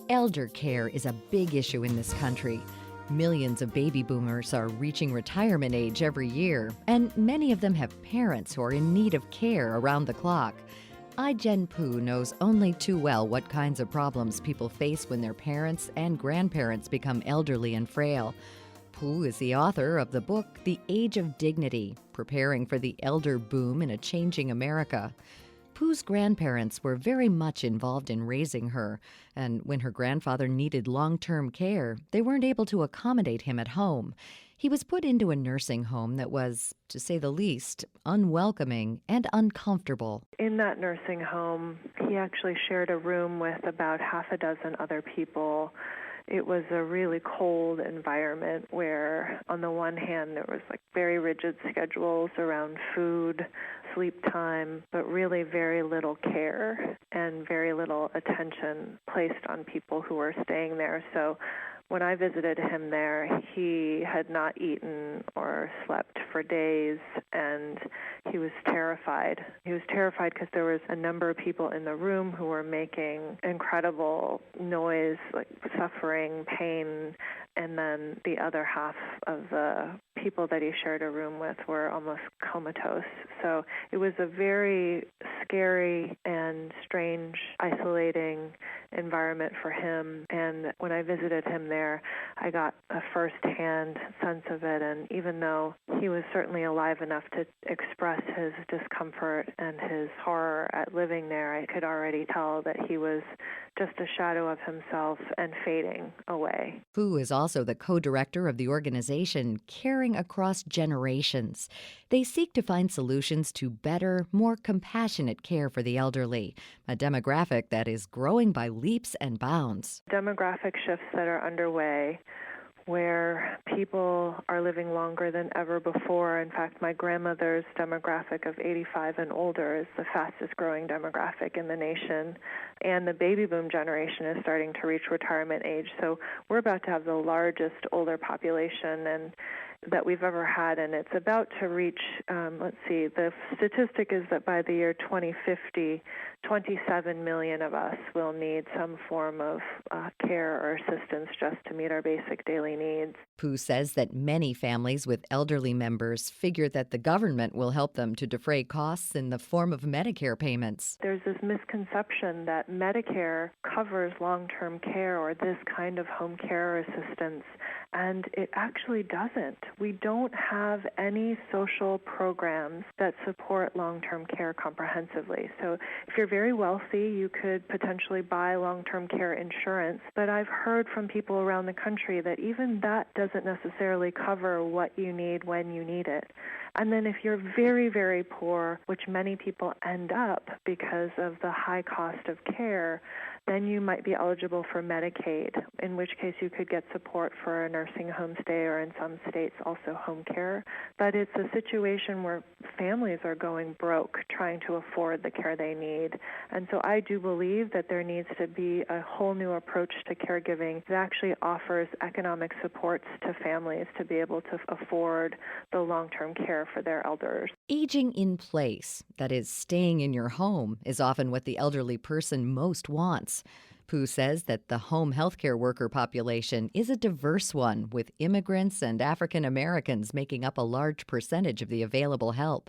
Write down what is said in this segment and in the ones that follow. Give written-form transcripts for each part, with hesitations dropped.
Eldercare is a big issue in this country. Millions of baby boomers are reaching retirement age every year, and many of them have parents who are in need of care around the clock. Jen Poo knows only too well what kinds of problems people face when their parents and grandparents become elderly and frail. Poo is the author of the book The Age of Dignity, Preparing for the Elder Boom in a Changing America. Poo's grandparents were very much involved in raising her, and when her grandfather needed long-term care, they weren't able to accommodate him at home. He was put into a nursing home that was, to say the least, unwelcoming and uncomfortable. In that nursing home, he actually shared a room with about half a dozen other people. It was a really cold environment where, on the one hand, there was very rigid schedules around food, sleep time, but really very little care and very little attention placed on people who were staying there. So when I visited him there, he had not eaten or slept for days, and he was terrified. He was terrified because there was a number of people in the room who were making incredible noise, suffering, pain, and then the other half of the people that he shared a room with were almost comatose. So it was a very scary and strange, isolating environment for him. And when I visited him there, I got a first-hand sense of it. And even though he was certainly alive enough to express his discomfort and his horror at living there, I could already tell that he was just a shadow of himself and fading away. Fu is also the co-director of the organization Caring Across Generations. They seek to find solutions to better, more compassionate care for the elderly, a demographic that is growing by leaps and bounds. Demographic shifts that are underway where people are living longer than ever before. In fact, my grandmother's demographic of 85 and older is the fastest growing demographic in the nation, and the baby boom generation is starting to reach retirement age. So we're about to have the largest older population that we've ever had, and it's about to reach, the statistic is that by the year 2050, 27 million of us will need some form of care or assistance just to meet our basic daily needs. Pooh says that many families with elderly members figure that the government will help them to defray costs in the form of Medicare payments. There's this misconception that Medicare covers long-term care or this kind of home care assistance, and it actually doesn't. We don't have any social programs that support long-term care comprehensively. So if you're very wealthy, you could potentially buy long-term care insurance, but I've heard from people around the country that even that doesn't necessarily cover what you need when you need it. And then if you're very, very poor, which many people end up because of the high cost of care, then you might be eligible for Medicaid, in which case you could get support for a nursing home stay or in some states also home care. But it's a situation where families are going broke trying to afford the care they need. And so I do believe that there needs to be a whole new approach to caregiving that actually offers economic supports to families to be able to afford the long-term care for their elders. Aging in place, that is, staying in your home, is often what the elderly person most wants. Pooh says that the home healthcare worker population is a diverse one, with immigrants and African Americans making up a large percentage of the available help.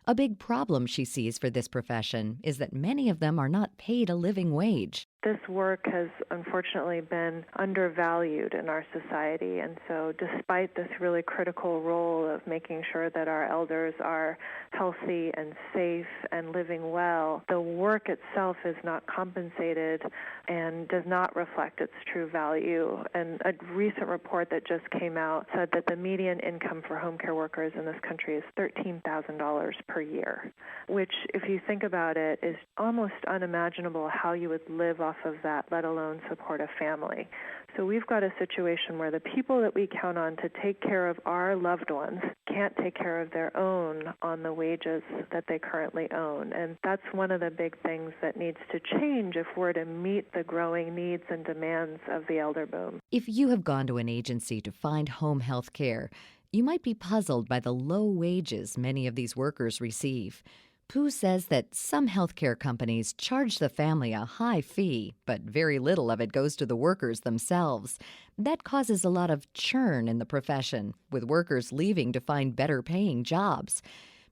A big problem she sees for this profession is that many of them are not paid a living wage. This work has unfortunately been undervalued in our society, and so despite this really critical role of making sure that our elders are healthy and safe and living well, the work itself is not compensated and does not reflect its true value. And a recent report that just came out said that the median income for home care workers in this country is $13,000 per year, which, if you think about it, is almost unimaginable how you would live off of that, let alone support a family. So we've got a situation where the people that we count on to take care of our loved ones can't take care of their own on the wages that they currently own. And that's one of the big things that needs to change if we're to meet the growing needs and demands of the elder boom. If you have gone to an agency to find home health care, you might be puzzled by the low wages many of these workers receive. Pooh says that some healthcare companies charge the family a high fee, but very little of it goes to the workers themselves. That causes a lot of churn in the profession, with workers leaving to find better paying jobs.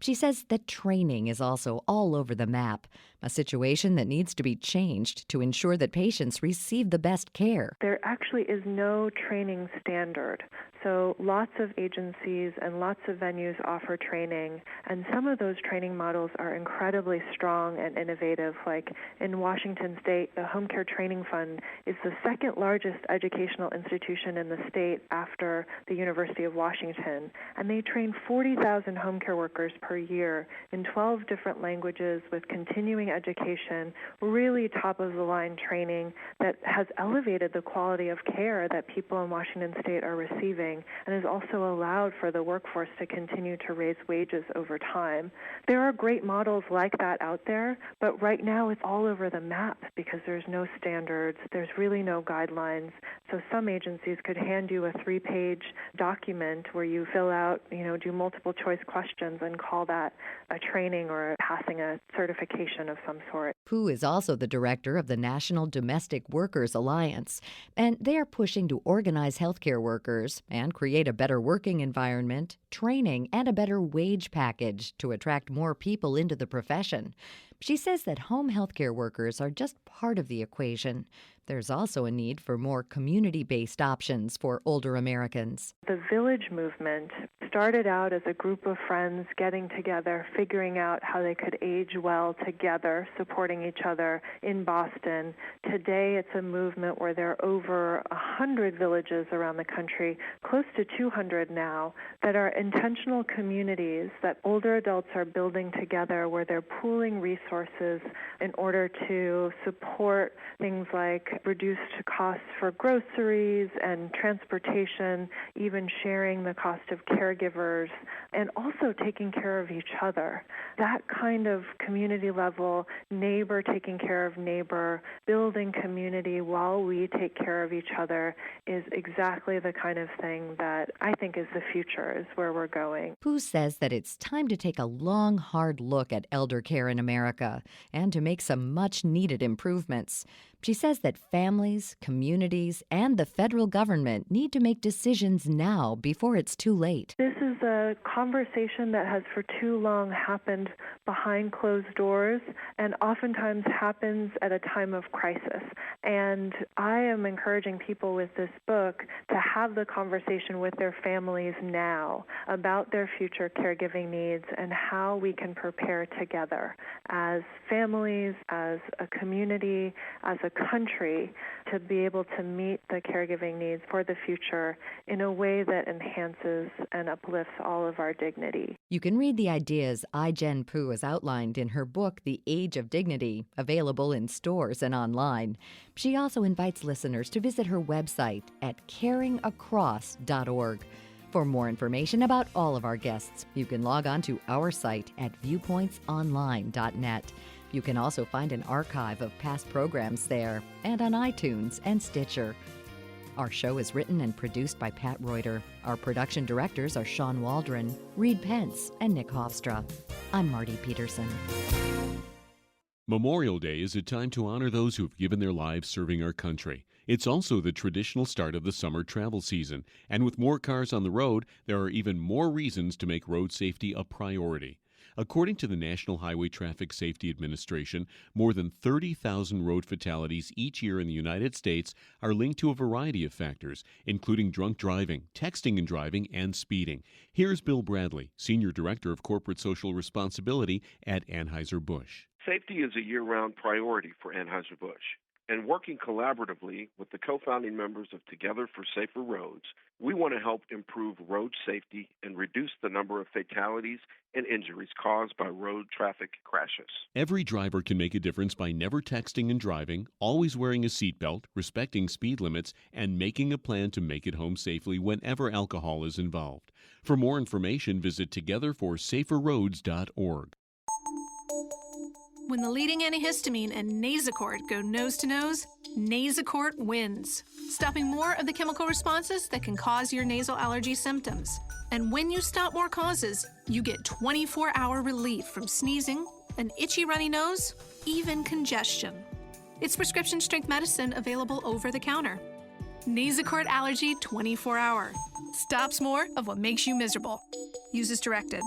She says that training is also all over the map, a situation that needs to be changed to ensure that patients receive the best care. There actually is no training standard. So lots of agencies and lots of venues offer training, and some of those training models are incredibly strong and innovative. Like in Washington State, the Home Care Training Fund is the second largest educational institution in the state after the University of Washington, and they train 40,000 home care workers per year in 12 different languages with continuing education, really top-of-the-line training that has elevated the quality of care that people in Washington State are receiving and has also allowed for the workforce to continue to raise wages over time. There are great models like that out there, but right now it's all over the map because there's no standards, there's really no guidelines. So some agencies could hand you a 3-page document where you fill out, do multiple choice questions and call that a training or passing a certification of some sort. Pooh is also the director of the National Domestic Workers Alliance, and they are pushing to organize healthcare workers and create a better working environment, training, and a better wage package to attract more people into the profession. She says that home healthcare workers are just part of the equation. There's also a need for more community-based options for older Americans. The Village movement started out as a group of friends getting together, figuring out how they could age well together, supporting each other in Boston. Today, it's a movement where there are over 100 villages around the country, close to 200 now, that are intentional communities that older adults are building together, where they're pooling resources in order to support things like reduced costs for groceries and transportation, even sharing the cost of caregivers, and also taking care of each other. That kind of community level, neighbor taking care of neighbor, building community while we take care of each other is exactly the kind of thing that I think is the future, is where we're going. Pooh says that it's time to take a long, hard look at elder care in America and to make some much-needed improvements. She says that families, communities, and the federal government need to make decisions now before it's too late. This is a conversation that has for too long happened behind closed doors and oftentimes happens at a time of crisis. And I am encouraging people with this book to have the conversation with their families now about their future caregiving needs and how we can prepare together as families, as a community, as a country to be able to meet the caregiving needs for the future in a way that enhances and uplifts all of our dignity. You can read the ideas I-Jen Pooh has outlined in her book, The Age of Dignity, available in stores and online. She also invites listeners to visit her website at caringacross.org. For more information about all of our guests, you can log on to our site at viewpointsonline.net. You can also find an archive of past programs there and on iTunes and Stitcher. Our show is written and produced by Pat Reuter. Our production directors are Sean Waldron, Reed Pence, and Nick Hofstra. I'm Marty Peterson. Memorial Day is a time to honor those who've given their lives serving our country. It's also the traditional start of the summer travel season, and with more cars on the road, there are even more reasons to make road safety a priority. According to the National Highway Traffic Safety Administration, more than 30,000 road fatalities each year in the United States are linked to a variety of factors, including drunk driving, texting and driving, and speeding. Here's Bill Bradley, Senior Director of Corporate Social Responsibility at Anheuser-Busch. Safety is a year-round priority for Anheuser-Busch. And working collaboratively with the co-founding members of Together for Safer Roads, we want to help improve road safety and reduce the number of fatalities and injuries caused by road traffic crashes. Every driver can make a difference by never texting and driving, always wearing a seatbelt, respecting speed limits, and making a plan to make it home safely whenever alcohol is involved. For more information, visit togetherforsaferroads.org. When the leading antihistamine and Nasacort go nose-to-nose, Nasacort wins, stopping more of the chemical responses that can cause your nasal allergy symptoms. And when you stop more causes, you get 24-hour relief from sneezing, an itchy runny nose, even congestion. It's prescription strength medicine available over the counter. Nasacort Allergy 24-hour. Stops more of what makes you miserable. Use as directed.